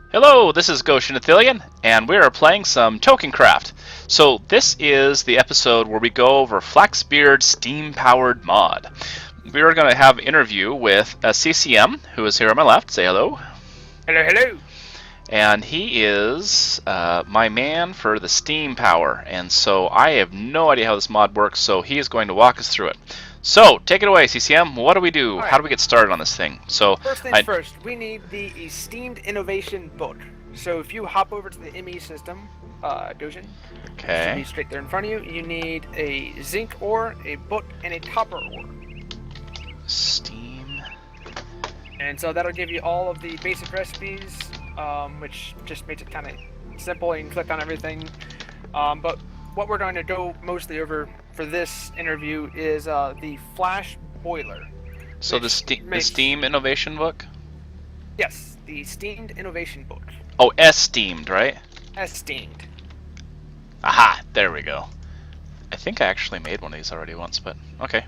Hello, this is Goshen and we are playing some TolkienCraft. So this is the episode where we go over flaxbeard steam-powered mod. We are going to have an interview with a CCM, who is here on my left. Say hello. Hello, hello. And he is my man for the steam power, and so I have no idea how this mod works, so he is going to walk us through it. So, take it away, CCM. What do we do? All How right. do we get started on this thing? So, First things first, we need the Esteemed Innovation book. So if you hop over to the ME system, Goshen, it should be okay. straight there in front of you. You need a zinc ore, a book, and a copper ore. Steam. And so that'll give you all of the basic recipes, which just makes it kind of simple. You can click on everything. But what we're going to go mostly over for this interview is the flash boiler. So the Steam Innovation book? Yes, the Steamed Innovation book. Oh, esteemed, right? Esteemed. Aha, there we go. I think I actually made one of these already once, but okay.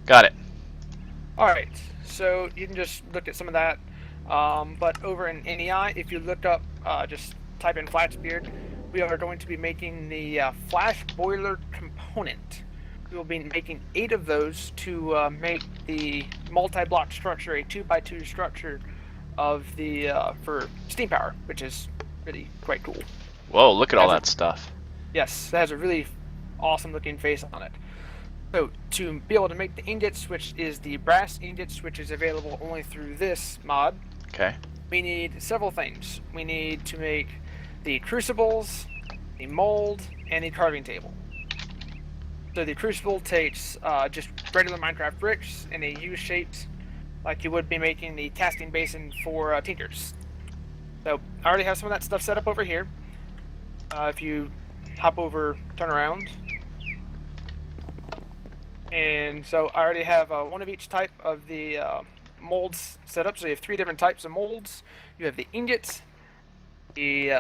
Got it. Alright, so you can just look at some of that. But over in NEI, if you look up, just type in flaxbeard, we are going to be making the flash boiler component. We will be making 8 of those to make the multi-block structure, a 2x2 structure of the for steam power, which is really quite cool. Whoa, look at all that stuff. Yes, that has a really awesome looking face on it. So to be able to make the ingots, which is the brass ingots, which is available only through this mod, Okay. we need several things. We need to make the crucibles, the mold, and the carving table. So the crucible takes just regular Minecraft bricks in a U-shaped, like you would be making the casting basin for tinkers. So I already have some of that stuff set up over here. If you hop over, turn around. And so I already have one of each type of the molds set up. So you have 3 different types of molds. You have the ingot, the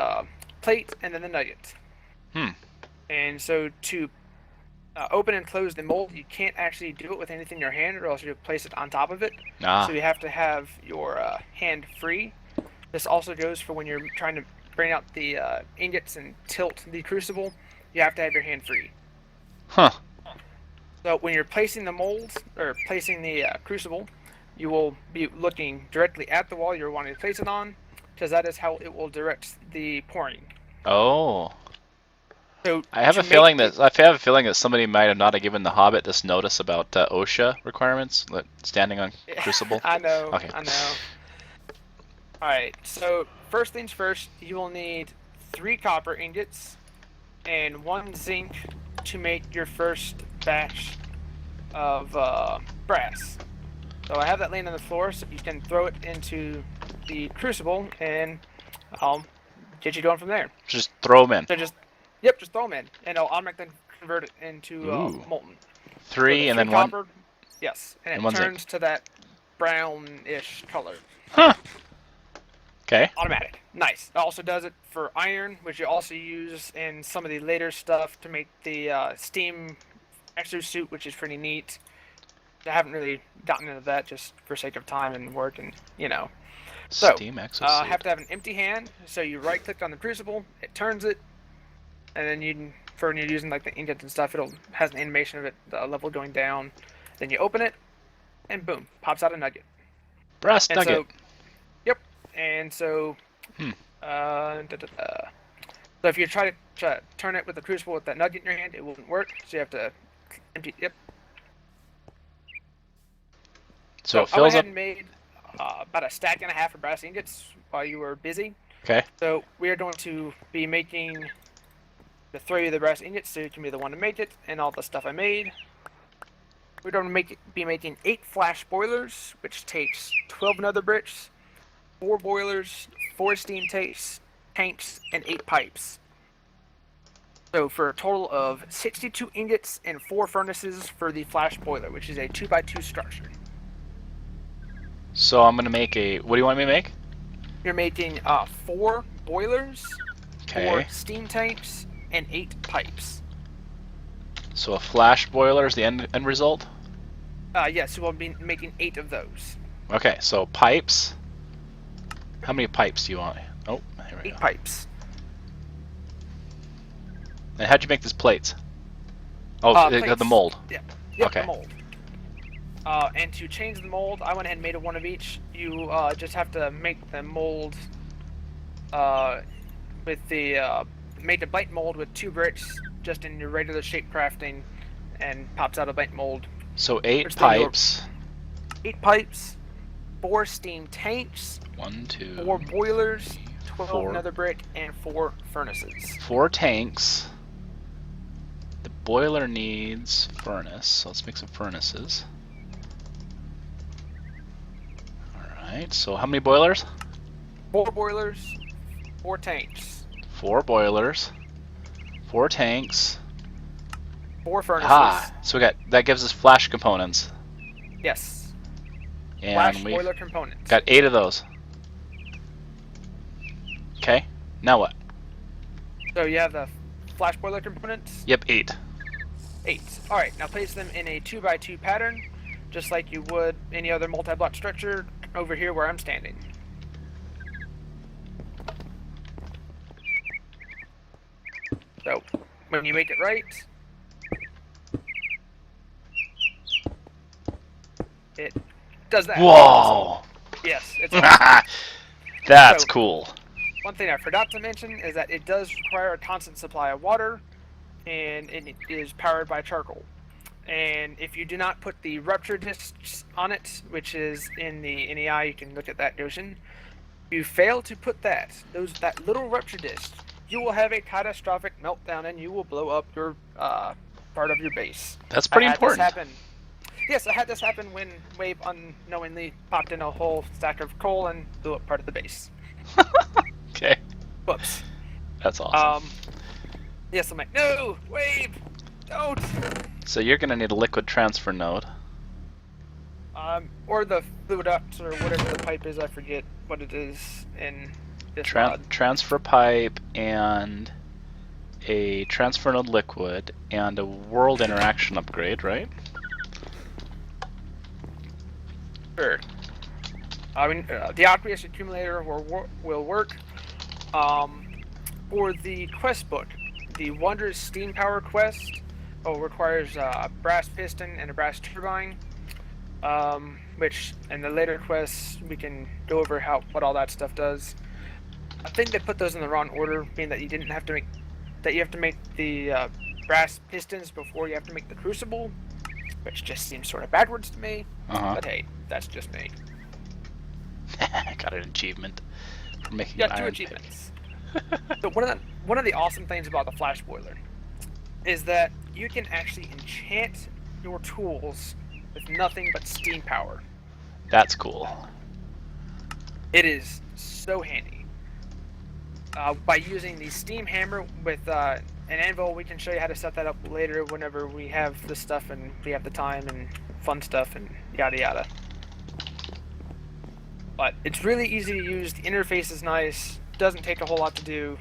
plate, and then the nugget. And so to open and close the mold, you can't actually do it with anything in your hand, or else you place it on top of it. So you have to have your hand free. This also goes for when you're trying to bring out the ingots and tilt the crucible. You have to have your hand free. Huh. So when you're placing the mold, or placing the crucible, you will be looking directly at the wall you're wanting to place it on, because that is how it will direct the pouring. Oh. So I have a feeling that somebody might have not have given the Hobbit this notice about OSHA requirements, standing on crucible. I know. Okay. I know. All right. So first things first, you will need 3 copper ingots and 1 zinc to make your first batch of brass. So I have that laying on the floor, so you can throw it into the crucible, and I'll get you going from there. Just throw them in. So just throw them in, and I'll automatically convert it into molten. 3 so and then copper, 1. yes, and and it 1 turns zinc. to that brownish color. Huh. Okay. Automatic. Nice. It also does it for iron, which you also use in some of the later stuff to make the steam exosuit, which is pretty neat. I haven't really gotten into that just for sake of time and work, and So, Steam exosuit. have to have an empty hand, so you right-click on the crucible, it turns it, and then for when you're using like the ingots and stuff, it'll has an animation of it, the level going down. Then you open it, and boom, pops out a nugget. Brass And nugget. yep. And so, so if you try to turn it with the crucible with that nugget in your hand, it wouldn't work. So you have to empty. Yep. So it I went fills up. ahead and made about a stack and a half of brass ingots while you were busy. Okay. So we are going to be making the 3 of the brass ingots, so you can be the one to make it, and all the stuff I made. We're going to be making 8 flash boilers, which takes 12 nether bricks, 4 boilers, 4 steam tanks, and 8 pipes. So for a total of 62 ingots and 4 furnaces for the flash boiler, which is a 2x2 structure. So I'm gonna make a. What do you want me to make? You're making 4 boilers, 4 Okay. steam tanks, and 8 pipes. So a flash boiler is the end result. Yes, we'll be making 8 of those. Okay. So pipes. How many pipes do you want? Oh, we 8 go. pipes. And how'd you make these plates? Oh, the Plates. mold. Yeah. Yep, the Okay. mold. And to change the mold, I went ahead and made one of each. You just have to make the mold with the made the bite mold with 2 bricks, just in your regular shape crafting, and pops out a bite mold. So 8 Which then pipes. 8 pipes, 4 steam tanks, 1, 2, 4 boilers, 12 4. nether brick, and 4 furnaces. 4 tanks. The boiler needs furnace, so let's make some furnaces. Alright, so how many boilers? 4 boilers, 4 tanks, 4 boilers, 4 tanks. 4 furnaces. Ah, so that gives us flash components. Yes. And Flash we boiler components. got 8 of those. Okay, now what? So you have the flash boiler components. Yep, 8. 8. Alright, now place them in a 2x2 pattern, just like you would any other multi-block structure over here where I'm standing. So, when you make it right, it does that. Whoa! Yes, it's awesome. That's So, cool. One thing I forgot to mention is that it does require a constant supply of water, and it is powered by charcoal. And if you do not put the rupture discs on it, which is in the NEI, you can look at that, Goshen. If you fail to put that little rupture disc, you will have a catastrophic meltdown and you will blow up your part of your base. That's pretty I had important. This happen. Yes, I had this happen when Wave unknowingly popped in a whole stack of coal and blew up part of the base. Okay. Whoops. That's awesome. Yes, I'm like, no, Wave, don't. So you're going to need a liquid transfer node. Or the fluiduct or whatever the pipe is, I forget what it is in this mod. Transfer pipe and a transfer node liquid and a world interaction upgrade, right? Sure. I mean, the aqueous accumulator will work. For the quest book, the Wondrous Steam Power quest requires a brass piston and a brass turbine. Which in the later quests we can go over what all that stuff does. I think they put those in the wrong order, being that you have to make the brass pistons before you have to make the crucible, which just seems sort of backwards to me. But hey, that's just me. Got an achievement for making Got an 2 iron achievements. So one of the awesome things about the flash boiler is that you can actually enchant your tools with nothing but steam power. That's cool. It is so handy. By using the steam hammer with an anvil, we can show you how to set that up later whenever we have the stuff and we have the time and fun stuff and yada yada. But it's really easy to use, the interface is nice, doesn't take a whole lot to do.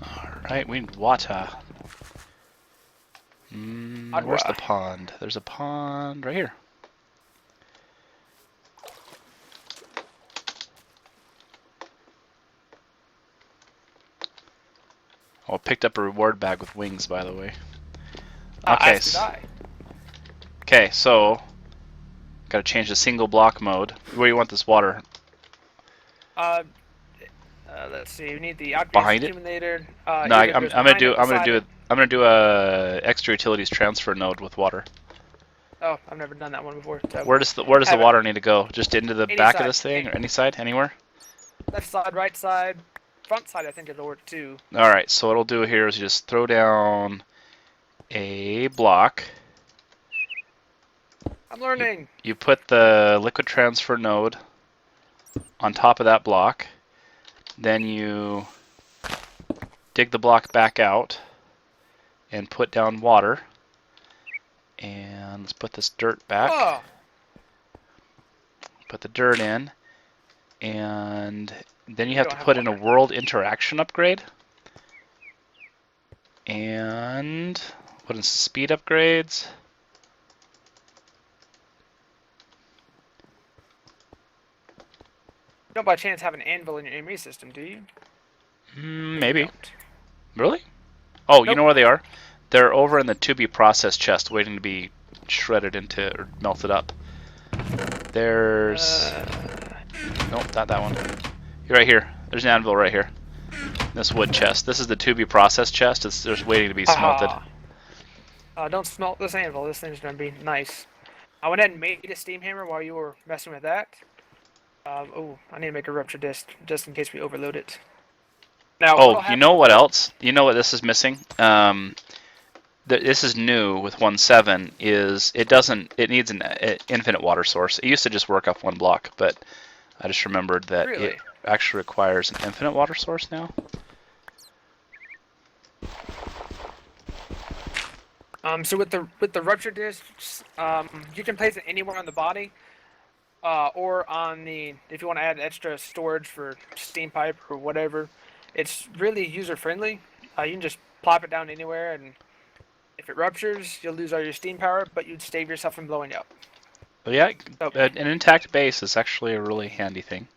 Alright, we need water. Where's the pond? There's a pond right here. Oh, I picked up a reward bag with wings, by the way. Okay, okay, so gotta change the single block mode. Where do you want this water? Let's see. We need the aqueous Behind it? accumulator. No, I'm gonna do a extra utilities transfer node with water. Oh, I've never done that one before. So Where does the water need to go? Just into the back side. of this thing, or any side, anywhere? Left side, right side, front side. I think it'll work too. All right. So what it'll do here is you just throw down a block. I'm learning. You put the liquid transfer node on top of that block. Then you dig the block back out and put down water. And let's put this dirt back. Oh. Put the dirt in. And then you have to put in a world interaction upgrade. And what is the speed upgrades? don't by chance have an anvil in your enemy system, do you? Maybe. Don't. Really? Oh, you Nope. know where they are? They're over in the to be processed chest, waiting to be shredded into or melted up. There's nope, not that one. You're right here. There's an anvil right here. This wood chest. This is the to be processed chest. It's just waiting to be smelted. Don't smelt this anvil. This thing's gonna be nice. I went ahead and made a steam hammer while you were messing with that. Oh, I need to make a rupture disc just in case we overload it. Now, Oh, you know what else? You know what this is missing? This is new with 1.7. Is it needs an infinite water source. It used to just work off one block, but I just remembered that it actually requires an infinite water source now. So with the rupture discs, you can place it anywhere on the body, or on the if you want to add extra storage for steam pipe or whatever. It's really user friendly. You can just plop it down anywhere, and if it ruptures, you'll lose all your steam power, but you'd save yourself from blowing up. But yeah, an intact base is actually a really handy thing.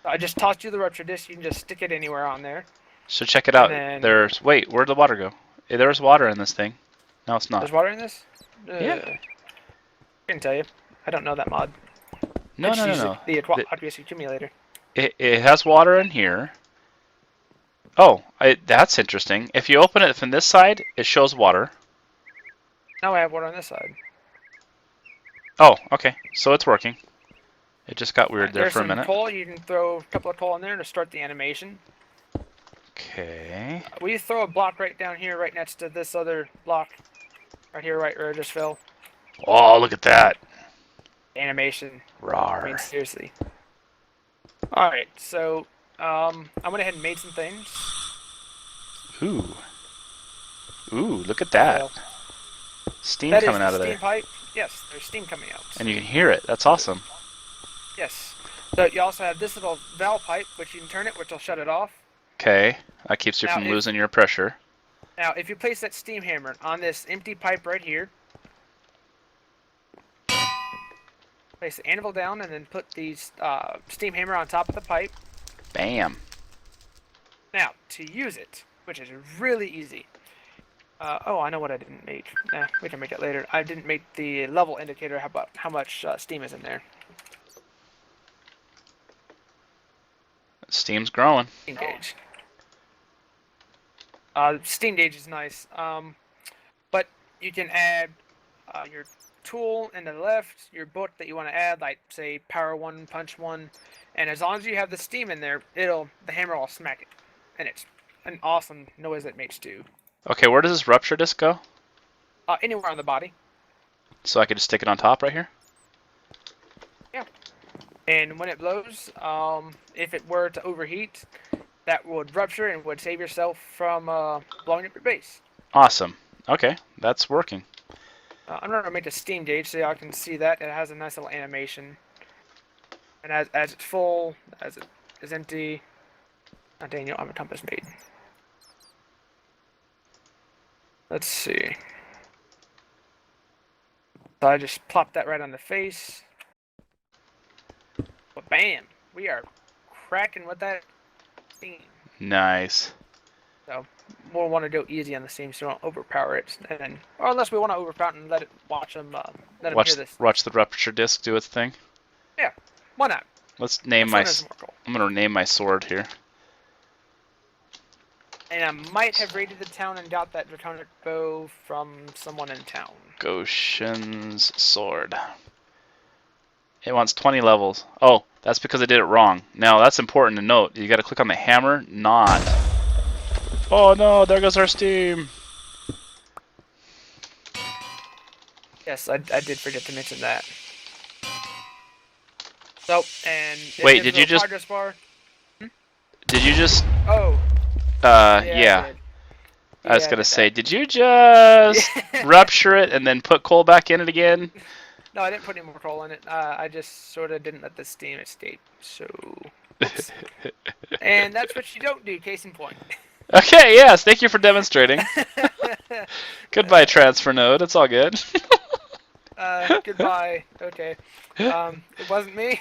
I just tossed you the rupture disc. You can just stick it anywhere on there. So check it out. Wait, where'd the water go? There's water in this thing. No, it's not. There's water in this? Yeah. I can tell you. I don't know that mod. No. The aqueous accumulator. It has water in here. Oh, that's interesting. If you open it from this side, it shows water. Now I have water on this side. Oh, okay. So it's working. It just got weird there for a minute. There's some coal. You can throw a couple of coal in there to start the animation. Okay. We throw a block right down here, right next to this other block. Right here, right where I just fell. Oh, look at that. Animation. Rawr. I mean, seriously. Alright, so, I went ahead and made some things. Ooh, look at that. Steam coming out of there. Steam pipe. Yes, there's steam coming out. And you can hear it. That's awesome. Yes. So you also have this little valve pipe, which you can turn it, which will shut it off. Okay, that keeps you from losing your pressure. Now, if you place that steam hammer on this empty pipe right here, place the anvil down and then put the steam hammer on top of the pipe. Bam. Now, to use it, which is really easy. Oh, I know what I didn't make. We can make it later. I didn't make the level indicator about how much steam is in there. Steam's growing. Steam gauge. Steam gauge is nice. But you can add your tool in the left, your book that you want to add, like say power 1, punch 1, and as long as you have the steam in there, the hammer will smack it, and it's an awesome noise it makes too. Okay, where does this rupture disc go? Anywhere on the body. So I could just stick it on top right here? Yeah. And when it blows, if it were to overheat, that would rupture and would save yourself from blowing up your base. Awesome. Okay, that's working. I'm going to make a steam gauge so y'all can see that. It has a nice little animation. And as it's full, as it is empty. Oh, dang, you don't have a compass made. Let's see. So I just plopped that right on the face. But bam! We are cracking with that steam. Nice. So we'll want to go easy on the steam so we don't overpower it, and then, or unless we want to overpower it and let it watch them hear this. Watch the rupture disc do its thing. Yeah, why not? Let's name I'm gonna name my sword here. And I might have raided the town and got that draconic bow from someone in town. Goshen's sword. It wants 20 levels. Oh, that's because I did it wrong. Now, that's important to note. You gotta click on the hammer, not... Oh no, there goes our steam! Yes, I did forget to mention that. So, and... Wait, did you just... Bar. Did you just... Oh. Yeah. I was gonna say, did you just rupture it and then put coal back in it again? No, I didn't put any more coal in it. I just sort of didn't let the steam escape, so... Oops. And that's what you don't do, case in point. Okay, yes, thank you for demonstrating. Goodbye, transfer node, it's all good. Goodbye, okay. It wasn't me.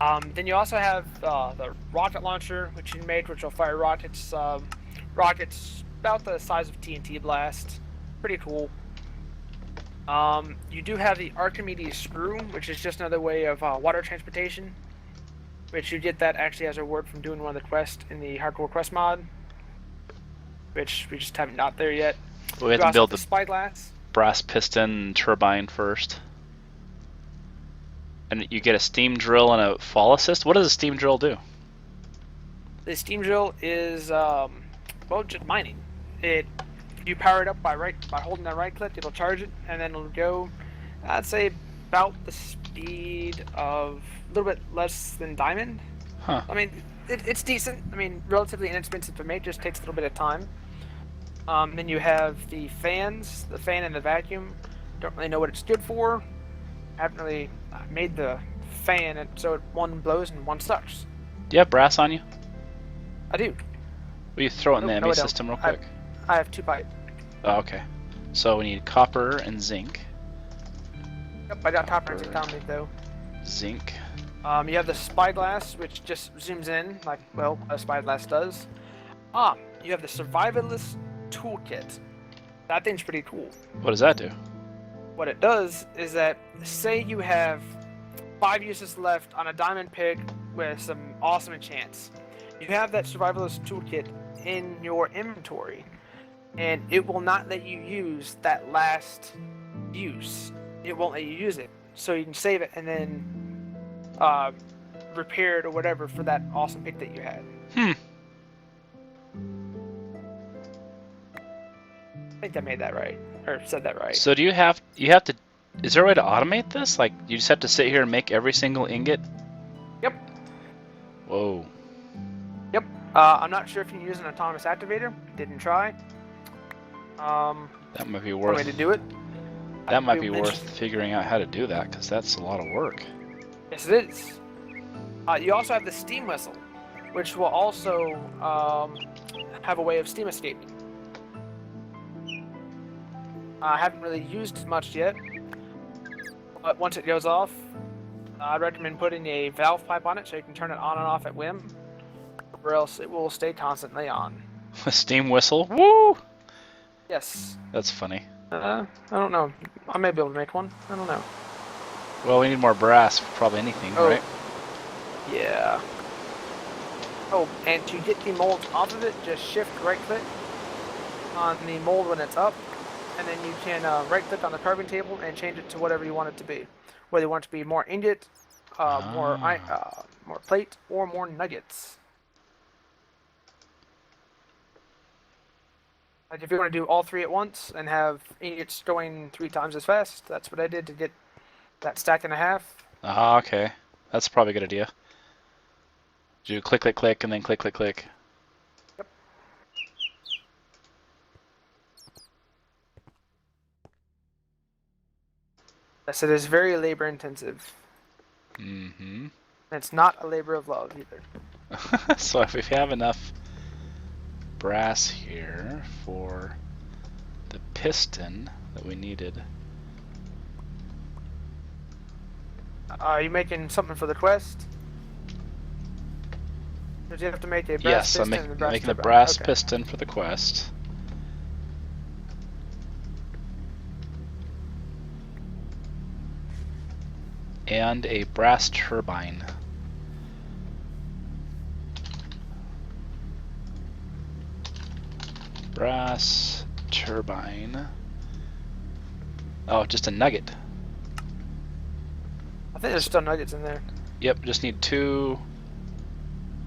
Then you also have the rocket launcher, which you made, which will fire rockets. Rockets about the size of TNT blast. Pretty cool. You do have the Archimedes screw, which is just another way of water transportation. Which you get that actually as a word from doing one of the quests in the Hardcore Quest mod. Which we just haven't got there yet. We have to build the spyglass. Brass piston turbine first. And you get a steam drill and a fall assist. What does a steam drill do? The steam drill is well, just mining. You power it up by holding that right click, it'll charge it, and then it'll go, I'd say, about the speed of a little bit less than diamond. Huh. I mean, it's decent. I mean, relatively inexpensive to make, just takes a little bit of time. Then you have the fans, the fan and the vacuum. Don't really know what it's good for. I haven't really made the fan, so one blows and one sucks. Do you have brass on you? I do. Will you throw it in the ME I system real quick? I have 2 pipe. Oh, okay. So we need copper and zinc. Yep, I got copper and zinc on me though. Zinc. You have the spyglass, which just zooms in, like, well, a spyglass does. You have the survivalist toolkit. That thing's pretty cool. What does that do? What it does is that, say you have 5 uses left on a diamond pick with some awesome enchants. You have that survivalist toolkit in your inventory, and it will not let you use that last use. It won't let you use it. So you can save it and then repair it or whatever for that awesome pick that you had. I think I made that right, or said that right. So do you have to, is there a way to automate this? Like, you just have to sit here and make every single ingot? Yep. Whoa. Yep. I'm not sure if you can use an autonomous activator. Didn't try. That might be One way worth. to do it. That might be worth figuring out how to do that, because that's a lot of work. Yes, it is. You also have the steam whistle, which will also have a way of steam escaping. I haven't really used it much yet, but once it goes off, I'd recommend putting a valve pipe on it so you can turn it on and off at whim, or else it will stay constantly on. A steam whistle? Woo! Yes. That's funny. I don't know. I may be able to make one. I don't know. Well, we need more brass for probably anything, right? Yeah. Oh, and to get the mold off of it, just shift right click on the mold when it's up, and then you can right click on the carving table and change it to whatever you want it to be. Whether you want it to be more ingot, more plate, or more nuggets. Like if you want to do all 3 at once and have ingots going 3 times as fast, that's what I did to get that stack and a half. Ah, okay. That's probably a good idea. Do click, click, click, and then click, click, click. Yep. Yes, it is very labor intensive. Mm-hmm. And it's not a labor of love either. So if we have enough brass here for the piston that we needed. Are you making something for the quest? Did you have to make a brass Yes, piston? I'm making the brass okay. piston for the quest. And a brass turbine. Brass turbine. Oh, just a nugget. I think there's still nuggets in there. Yep, just need 2.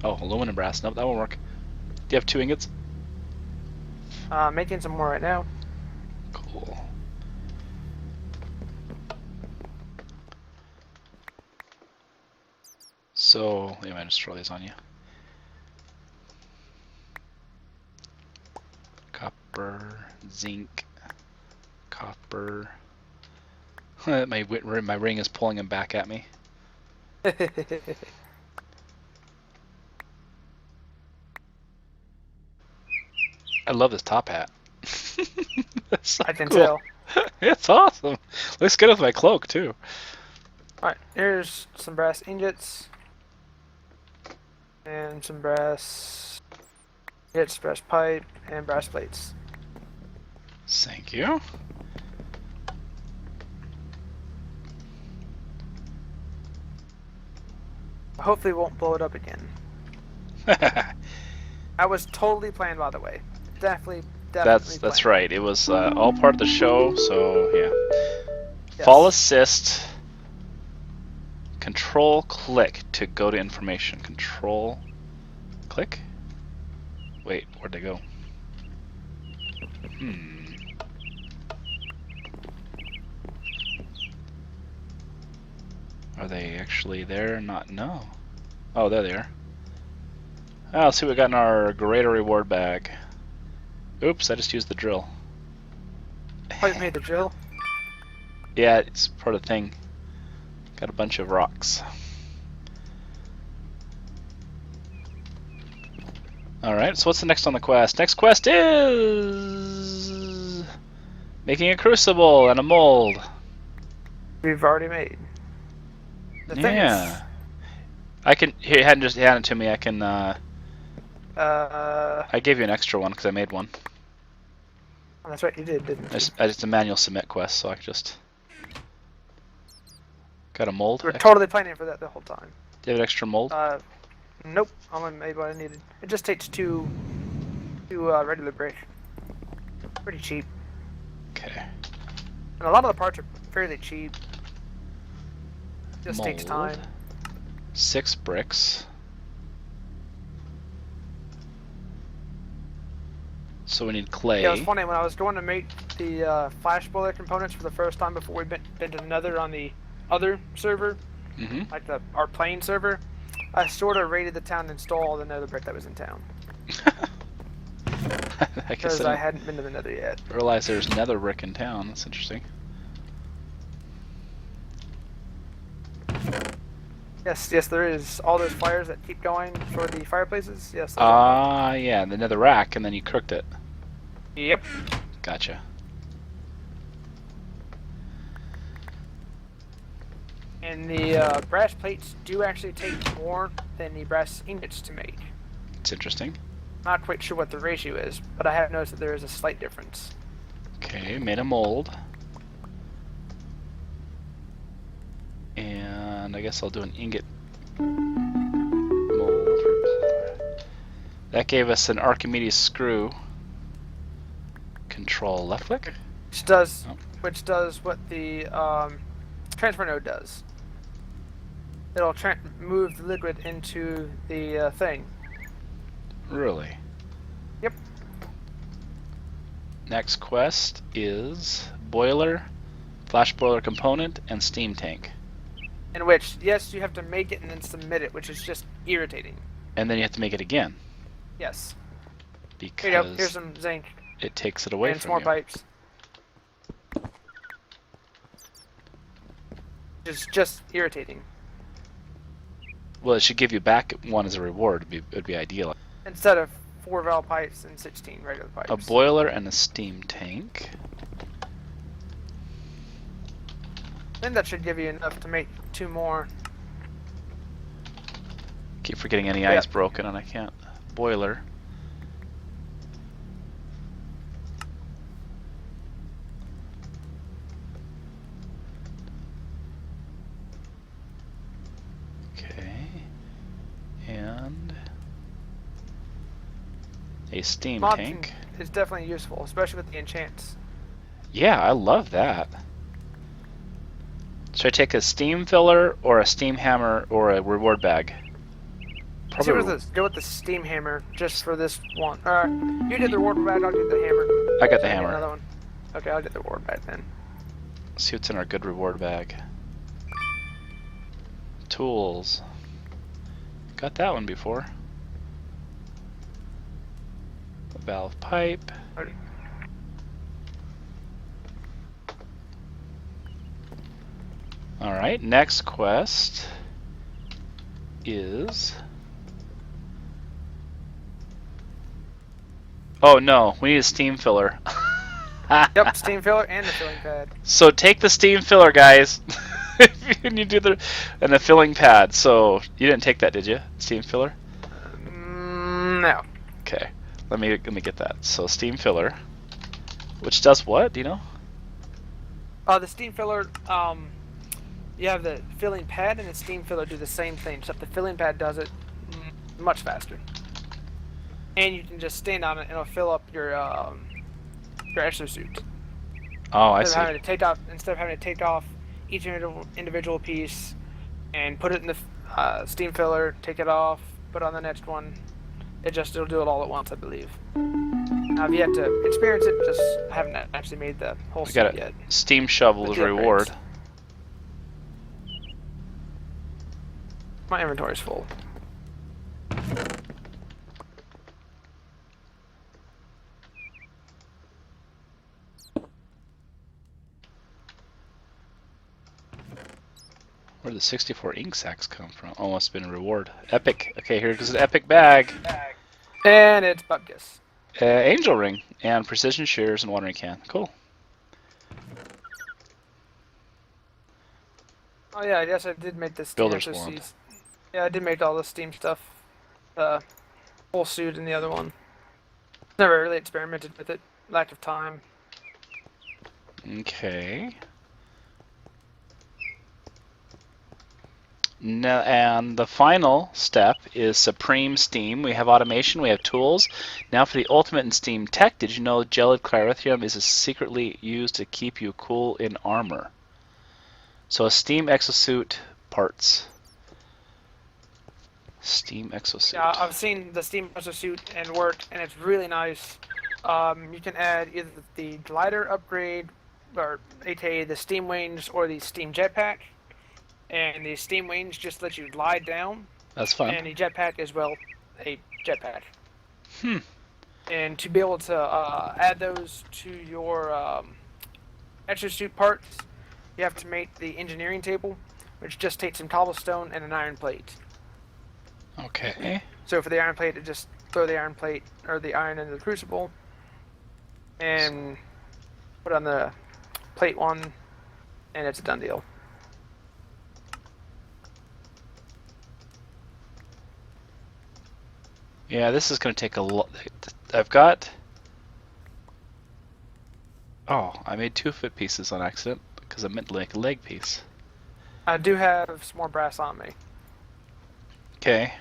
Oh, aluminum brass. Nope, that won't work. Do you have 2 ingots? Making some more right now. Cool. So, let me just throw these on you. Copper, zinc, copper. my ring is pulling him back at me. I love this top hat. That's so I can cool. tell. It's awesome. Looks good with my cloak too. Alright, here's some brass ingots. And some brass ingots, brass pipe, and brass plates. Thank you. Hopefully, it won't blow it up again. I was totally planned, by the way. Definitely. That's planned. right. It was all part of the show, so yeah. Yes. Fall assist. Control click to go to information. Control click? Wait, where'd they go? Are they actually there? Not no. Oh, there they are. Oh, let's see what we got in our greater reward bag. Oops, I just used the drill. Oh, you made the drill? Yeah, it's part of the thing. Got a bunch of rocks. Alright, so what's the next on the quest? Next quest is making a crucible and a mold. We've already made. The thing Yeah. I can here, just hand it to me. I can I gave you an extra one because I made one. Oh, that's right, you did, didn't you? It's a manual submit quest, so I could just got a mold. We were totally planning for that the whole time. Do you have an extra mold? Nope. I only made what I needed. It just takes two regular brick. Pretty cheap. Okay. And a lot of the parts are fairly cheap. Just Mold. takes time. 6 bricks. So we need clay. Yeah, it was funny when I was going to make the flash boiler components for the first time before we been to the Nether on the other server, like our plane server. I sort of raided the town and stole all the Nether brick that was in town. Because I hadn't been to the Nether yet. I realized there's Nether brick in town. That's interesting. Yes, there is. All those fires that keep going for the fireplaces. Yes. Yeah, the Nether rack, and then you cooked it. Yep. Gotcha. And the brass plates do actually take more than the brass ingots to make. It's interesting. Not quite sure what the ratio is, but I have noticed that there is a slight difference. Okay, made a mold. And I guess I'll do an ingot mold. That gave us an Archimedes screw. Control left click. Which does what the transfer node does. It'll move the liquid into the thing. Really? Yep. Next quest is boiler, flash boiler component, and steam tank. In which, yes, you have to make it and then submit it, which is just irritating. And then you have to make it again. Yes. Because Here you go. Here's some zinc. It takes it away and from some more you. pipes. It's just irritating. Well, it should give you back one as a reward. It'd be ideal. Instead of 4 valve pipes and 16 regular pipes. A boiler and a steam tank. Then that should give you enough to make 2 more. Keep forgetting any ice broken and I can't. Boiler. Okay. And a steam tank. Is definitely useful, especially with the enchants. Yeah, I love that. Should I take a steam filler or a steam hammer or a reward bag? Probably go with the steam hammer just for this one. You did the reward bag, I'll do the hammer. I got the hammer. Another one. Okay, I'll get the reward bag then. Let's see what's in our good reward bag. Tools. Got that one before. A valve pipe. Okay. Alright, next quest is... Oh no, we need a steam filler. Yep, steam filler and the filling pad. So take the steam filler, guys. And you do the filling pad. So you didn't take that, did you? Steam filler? Okay, let me get that. So steam filler, which does what? Do you know? The steam filler, you have the filling pad and the steam filler do the same thing, except the filling pad does it much faster. And you can just stand on it and it'll fill up your exosuit. Oh, I see. Instead of having to take off each individual piece and put it in the steam filler, take it off, put on the next one. It'll do it all at once, I believe. Now, if you have to experience it, just haven't actually made the whole suit yet. Steam shovel as reward. My inventory's full. Where did the 64 ink sacks come from? Oh, must have been a reward. Epic. Okay, here goes an epic bag. And it's Bupkis. Angel ring and precision shears and watering can. Cool. Oh yeah, I guess I did make this. Builder's wand. Yeah, I did make all the steam stuff. Whole suit and the other one. Never really experimented with it. Lack of time. Okay. Now, and the final step is Supreme Steam. We have automation, we have tools. Now for the ultimate in Steam tech, did you know gelid clarithium is secretly used to keep you cool in armor? So a Steam exosuit parts. Steam exosuit. Yeah, I've seen the Steam exosuit and work, and it's really nice. You can add either the glider upgrade, or aka the Steam wings, or the Steam jetpack. And the steam wings just let you glide down. That's fun. And the jetpack as well, a jetpack. Hmm. And to be able to add those to your exosuit parts, you have to make the engineering table, which just takes some cobblestone and an iron plate. Okay. So for the iron plate, just throw the iron plate or the iron into the crucible, and put on the plate one, and it's a done deal. Yeah, this is going to take a lot. I've got... Oh, I made 2 foot pieces on accident because I meant to make a leg piece. I do have some more brass on me. Okay.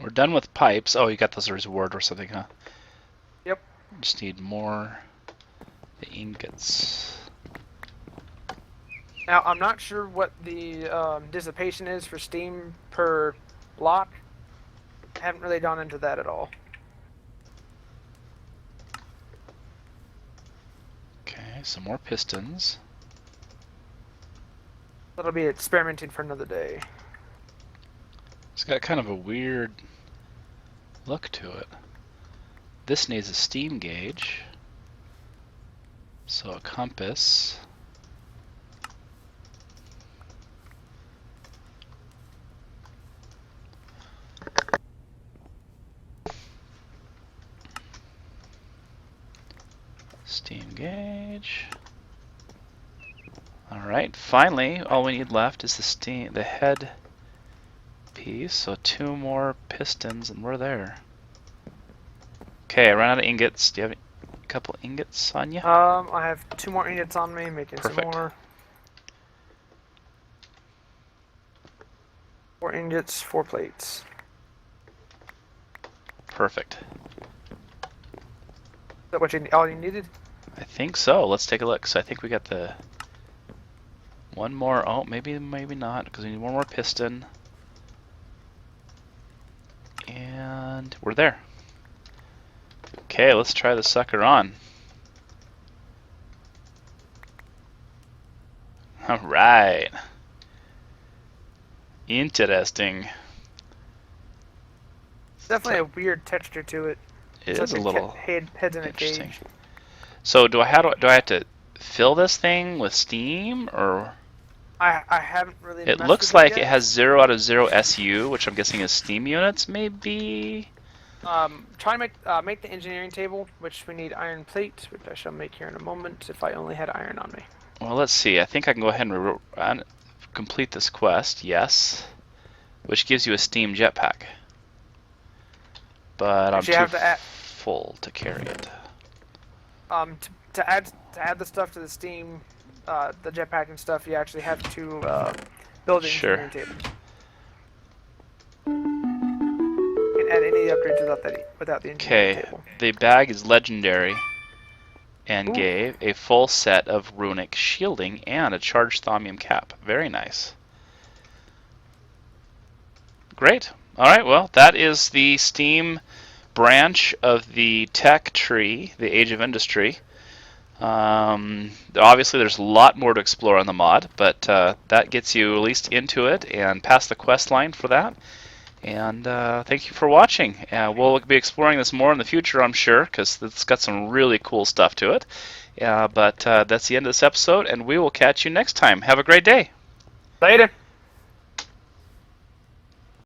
We're done with pipes. Oh, you got those as a reward or something, huh? Yep. Just need more the ingots. Now, I'm not sure what the dissipation is for steam per block. I haven't really gone into that at all. Okay, some more pistons. That'll be experimenting for another day. It's got kind of a weird look to it. This needs a steam gauge. So a compass. Steam gauge. Alright, finally, all we need left is the head piece, so 2 more pistons and we're there. Okay, I ran out of ingots. Do you have a couple ingots on you? I have 2 more ingots on me, making Perfect. some more. 4 ingots, 4 plates. Perfect. Is that what all you needed? I think so. Let's take a look. So I think we got the one more. Oh, maybe not, because we need one more piston. And we're there. Okay, let's try the sucker on. Alright. Interesting. Definitely a weird texture to it. It is a little heads in a interesting. cage. So do I have to fill this thing with steam, or? I haven't really. It messed looks with like yet. it has 0 out of 0 SU, which I'm guessing is steam units, maybe. Try to make the engineering table, which we need iron plate, which I shall make here in a moment if I only had iron on me. Well, let's see. I think I can go ahead and complete this quest. Yes. Which gives you a steam jetpack. But I'm too full to carry it. To add the stuff to the steam, the jetpack and stuff, you actually have to build an engineering table. You can add any upgrades without the engineering table. Okay, the bag is legendary and gave a full set of runic shielding and a charged thaumium cap. Very nice. Great. Alright, well, that is the Steam branch of the tech tree, the Age of Industry. Obviously, there's a lot more to explore on the mod, but that gets you at least into it and past the quest line for that. And thank you for watching. We'll be exploring this more in the future, I'm sure, because it's got some really cool stuff to it. But that's the end of this episode, and we will catch you next time. Have a great day. Later.